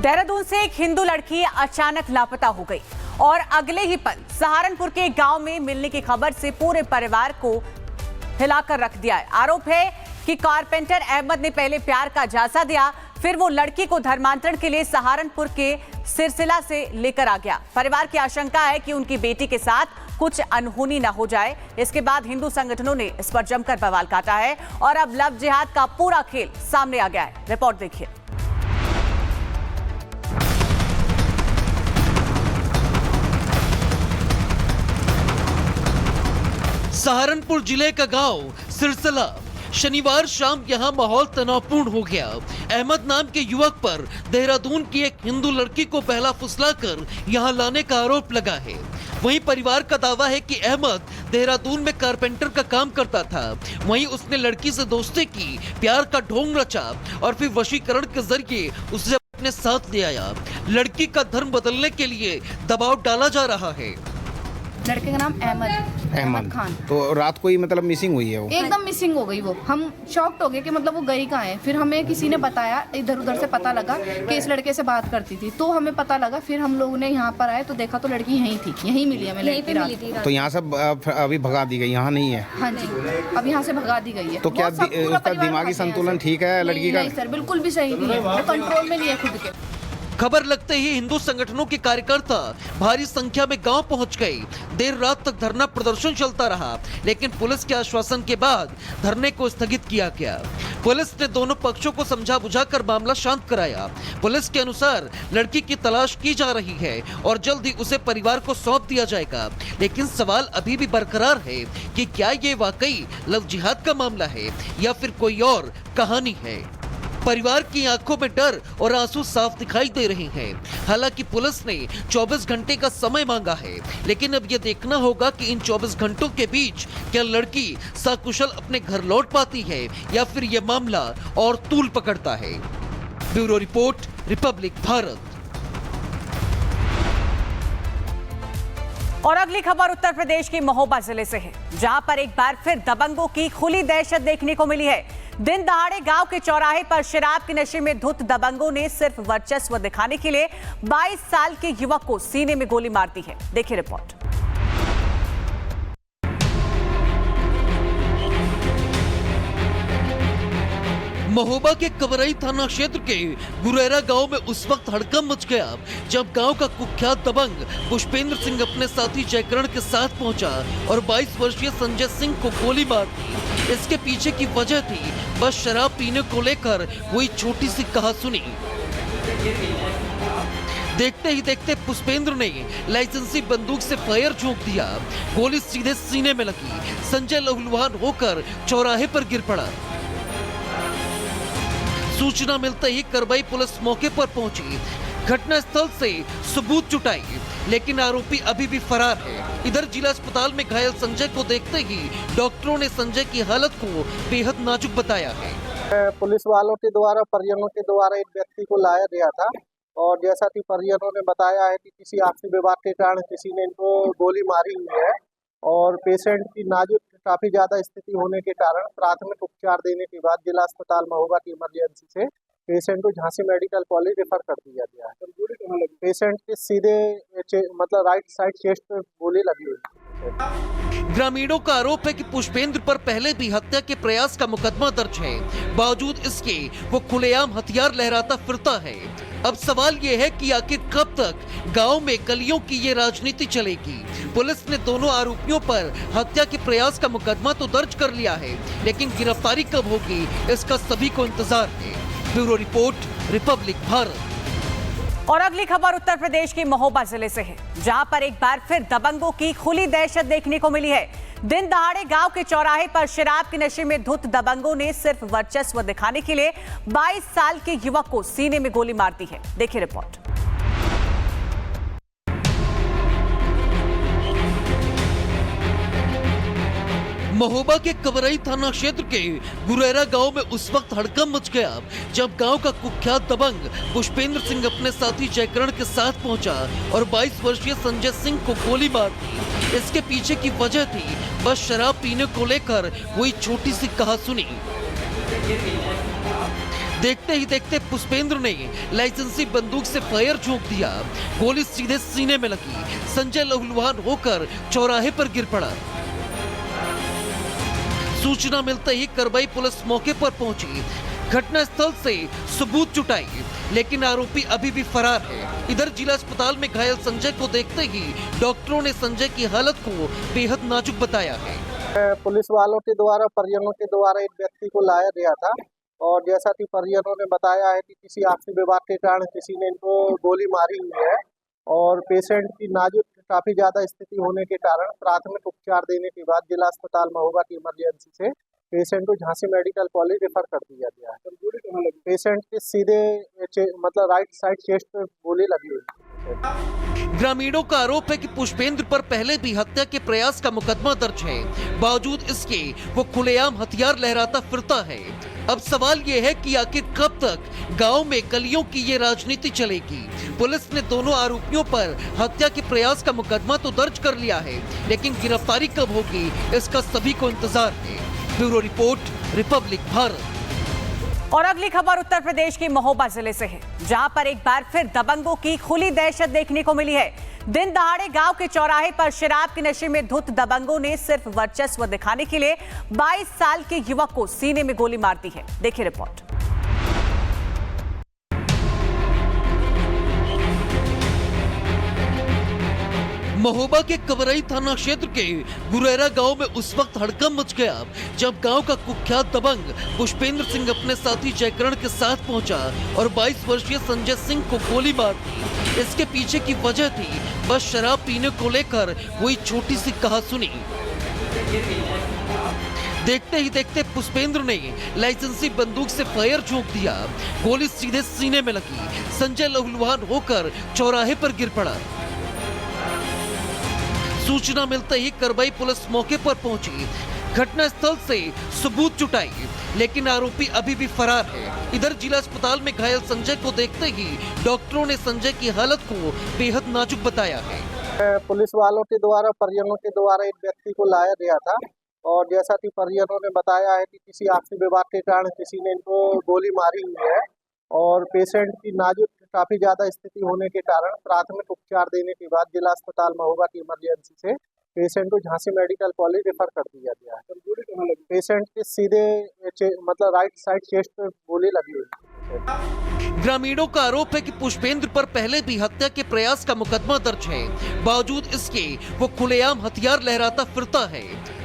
देहरादून से एक हिंदू लड़की अचानक लापता हो गई और अगले ही पल सहारनपुर के गांव में मिलने की खबर से पूरे परिवार को हिलाकर रख दिया है। आरोप है कि कारपेंटर अहमद ने पहले प्यार का जायजा दिया, फिर वो लड़की को धर्मांतरण के लिए सहारनपुर के सिरसिला से लेकर आ गया। परिवार की आशंका है कि उनकी बेटी के साथ कुछ अनहोनी न हो जाए। इसके बाद हिंदू संगठनों ने इस पर जमकर बवाल काटा है और अब लव जिहाद का पूरा खेल सामने आ गया है। रिपोर्ट देखिए। सहारनपुर जिले का गांव सिरसिला। शनिवार शाम यहां माहौल तनावपूर्ण हो गया। अहमद नाम के युवक पर देहरादून की एक हिंदू लड़की को बहला फुसलाकर यहां लाने का आरोप लगा है। वहीं परिवार का दावा है कि अहमद देहरादून में कारपेंटर का काम करता था। वहीं उसने लड़की से दोस्ती की, प्यार का ढोंग रचा और फिर वशीकरण के जरिए उसे अपने साथ ले आया। लड़की का धर्म बदलने के लिए दबाव डाला जा रहा है। लड़के का नाम अहमद खान। तो रात को ही मतलब मिसिंग हुई है वो? एकदम मिसिंग हो गई वो। हम शॉक्ड हो गए कि मतलब वो गई कहाँ है। फिर हमें किसी ने बताया, इधर उधर से पता लगा कि इस लड़के से बात करती थी, तो हमें पता लगा। फिर हम लोगों ने यहाँ पर आए तो देखा तो लड़की यहीं थी, यहीं मिली हमें लड़की रात। तो यहाँ से अभी भगा दी गई, यहाँ नहीं है? हाँ जी, अब यहाँ से भगा दी गई है। तो क्या उसका दिमागी संतुलन ठीक है लड़की का? नहीं सर, बिल्कुल भी सही नहीं है, कंट्रोल में नहीं है खुद के। खबर लगते ही हिंदू संगठनों के कार्यकर्ता भारी संख्या में गांव पहुंच गए। देर रात तक धरना प्रदर्शन चलता रहा, लेकिन पुलिस के आश्वासन के बाद धरने को स्थगित किया गया। पुलिस ने दोनों पक्षों को समझा बुझाकर मामला शांत कराया। पुलिस के अनुसार लड़की की तलाश की जा रही है और जल्द ही उसे परिवार को सौंप दिया जाएगा। लेकिन सवाल अभी भी बरकरार है कि क्या ये वाकई लव जिहाद का मामला है या फिर कोई और कहानी है। परिवार की आंखों में डर और आंसू साफ दिखाई दे रहे हैं। हालांकि पुलिस ने 24 घंटे का समय मांगा है, लेकिन अब यह देखना होगा कि इन 24 घंटों के बीच क्या लड़की सकुशल अपने घर लौट पाती है या फिर यह मामला और तूल पकड़ता है। Bureau report, Republic Bharat. और अगली खबर उत्तर प्रदेश के महोबा जिले से है, जहां पर एक बार फिर दबंगों की खुली दहशत देखने को मिली है। दिन दहाड़े गांव के चौराहे पर शराब के नशे में धुत दबंगों ने सिर्फ वर्चस्व दिखाने के लिए 22 साल के युवक को सीने में गोली मार दी है। देखिए रिपोर्ट। महोबा के कवरई थाना क्षेत्र के गुरेरा गांव में उस वक्त हड़कंप मच गया जब गांव का कुख्यात दबंग पुष्पेंद्र सिंह अपने साथी जयकरण के साथ पहुंचा और 22 वर्षीय संजय सिंह को गोली मार दी। इसके पीछे की वजह थी बस शराब पीने को लेकर वही छोटी सी कहासुनी। देखते ही देखते पुष्पेंद्र ने लाइसेंसी बंदूक से फायर झोंक दिया। गोली सीधे सीने में लगी। संजय लहूलुहान होकर चौराहे पर गिर पड़ा। सूचना मिलते ही करबई पुलिस मौके पर पहुंची, घटनास्थल से सबूत जुटाई, लेकिन आरोपी अभी भी फरार है। इधर जिला अस्पताल में घायल संजय को देखते ही डॉक्टरों ने संजय की हालत को बेहद नाजुक बताया है। पुलिस वालों के द्वारा, परिजनों के द्वारा एक व्यक्ति को लाया गया था और जैसा कि परिजनों ने बताया है कि किसी आपसी विवाद के कारण किसी ने इनको गोली मारी हुई है और पेशेंट की नाजुक काफी ज्यादा स्थिति होने के कारण प्राथमिक उपचार देने के बाद जिला अस्पताल महोबा की इमरजेंसी से पेशेंट को झांसी मेडिकल कॉलेज रेफर कर दिया गया है। पेशेंट के सीधे मतलब राइट साइड चेस्ट पे गोली लगी हुई। ग्रामीणों का आरोप है कि पुष्पेंद्र पर पहले भी हत्या के प्रयास का मुकदमा दर्ज है। बावजूद इसके वो खुलेआम हथियार लहराता फिरता है। अब सवाल ये है कि आखिर कब तक गांव में गलियों की ये राजनीति चलेगी। पुलिस ने दोनों आरोपियों पर हत्या के प्रयास का मुकदमा तो दर्ज कर लिया है, लेकिन गिरफ्तारी कब होगी इसका सभी को इंतजार है। Bureau report, Republic Bharat. और अगली खबर उत्तर प्रदेश के महोबा जिले से है, जहां पर एक बार फिर दबंगों की खुली दहशत देखने को मिली है। दिन दहाड़े गांव के चौराहे पर शराब के नशे में धुत दबंगों ने सिर्फ वर्चस्व दिखाने के लिए 22 साल के युवक को सीने में गोली मार दी है। देखिए रिपोर्ट। महोबा के कवरई थाना क्षेत्र के गुरेरा गांव में उस वक्त हड़कंप मच गया जब गांव का कुख्यात दबंग पुष्पेंद्र सिंह अपने साथी जयकरण के साथ पहुंचा और 22 वर्षीय संजय सिंह को गोली मार दी। इसके पीछे की वजह थी बस शराब पीने को लेकर वही छोटी सी कहासुनी। देखते ही देखते पुष्पेंद्र ने लाइसेंसी बंदूक से फायर झोंक दिया। गोली सीधे सीने में लगी। संजय लहूलुहान होकर चौराहे पर गिर पड़ा। सूचना मिलते ही करबई पुलिस मौके पर पहुंची। घटनास्थल से सबूत जुटाई, लेकिन आरोपी अभी भी फरार है। इधर जिला अस्पताल में घायल संजय को देखते ही डॉक्टरों ने संजय की हालत को बेहद नाजुक बताया है। पुलिस वालों के द्वारा परिजनों के द्वारा एक व्यक्ति को लाया गया था और जैसा कि परिजनों ने बताया है कि किसी आपसी विवाद के कारण किसी ने इनको गोली मारी हुई है और पेशेंट की नाजुक काफी ज्यादा स्थिति होने के कारण प्राथमिक उपचार देने के बाद जिला अस्पताल महोबा की इमरजेंसी से पेशेंट को झांसी मेडिकल कॉलेज रेफर कर दिया गया है। पेशेंट के सीधे मतलब राइट साइड चेस्ट पे गोली लगी हुई है। ग्रामीणों का आरोप है कि पुष्पेंद्र पर पहले भी हत्या के प्रयास का मुकदमा दर्ज है। बावजूद इसके वो खुलेआम हथियार लहराता फिरता है। अब सवाल ये है कि आखिर कब तक गांव में गलियों की ये राजनीति चलेगी। पुलिस ने दोनों आरोपियों पर हत्या के प्रयास का मुकदमा तो दर्ज कर लिया है, लेकिन गिरफ्तारी कब होगी इसका सभी को इंतजार है। Bureau report, Republic Bharat. और अगली खबर उत्तर प्रदेश के महोबा जिले से है, जहां पर एक बार फिर दबंगों की खुली दहशत देखने को मिली है। दिन दहाड़े गांव के चौराहे पर शराब के नशे में धुत दबंगों ने सिर्फ वर्चस्व दिखाने के लिए 22 साल के युवक को सीने में गोली मार दी है। देखिए रिपोर्ट। महोबा के कवरई थाना क्षेत्र के गुरेरा गांव में उस वक्त हड़कंप मच गया जब गांव का कुख्यात दबंग पुष्पेंद्र सिंह अपने साथी जयकरण के साथ पहुंचा और 22 वर्षीय संजय सिंह को गोली मार दी। इसके पीछे की वजह थी बस शराब पीने को लेकर वही छोटी सी कहासुनी। देखते ही देखते पुष्पेंद्र ने लाइसेंसी बंदूक से फायर झोंक दिया। गोली सीधे सीने में लगी। संजय लहूलुहान होकर चौराहे पर गिर पड़ा। सूचना मिलते ही करबई पुलिस मौके पर पहुंची। घटनास्थल से सबूत जुटाई, लेकिन आरोपी अभी भी फरार है। इधर जिला अस्पताल में घायल संजय को देखते ही डॉक्टरों ने संजय की हालत को बेहद नाजुक बताया है। पुलिस वालों के द्वारा परिजनों के द्वारा एक व्यक्ति को लाया गया था और जैसा कि परिजनों ने बताया है कि किसी आपसी विवाद के कारण किसी ने इनको गोली मारी हुई है और पेशेंट की नाजुक काफी ज्यादा स्थिति होने के कारण प्राथमिक उपचार देने के बाद जिला अस्पताल महोबा की इमरजेंसी से पेशेंट को झांसी मेडिकल कॉलेज रेफर कर दिया गया है। पेशेंट के सीधे मतलब राइट साइड चेस्ट पे गोली लगी हुई है। ग्रामीणों का आरोप है कि पुष्पेंद्र पर पहले भी हत्या के प्रयास का मुकदमा दर्ज है। बावजूद इसके वो खुलेआम हथियार लहराता फिरता है।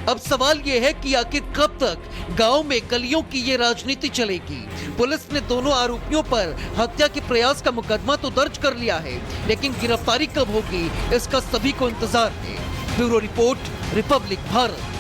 अब सवाल ये है कि आखिर कब तक गांव में गलियों की ये राजनीति चलेगी। पुलिस ने दोनों आरोपियों पर हत्या के प्रयास का मुकदमा तो दर्ज कर लिया है, लेकिन गिरफ्तारी कब होगी इसका सभी को इंतजार है। Bureau report, Republic Bharat.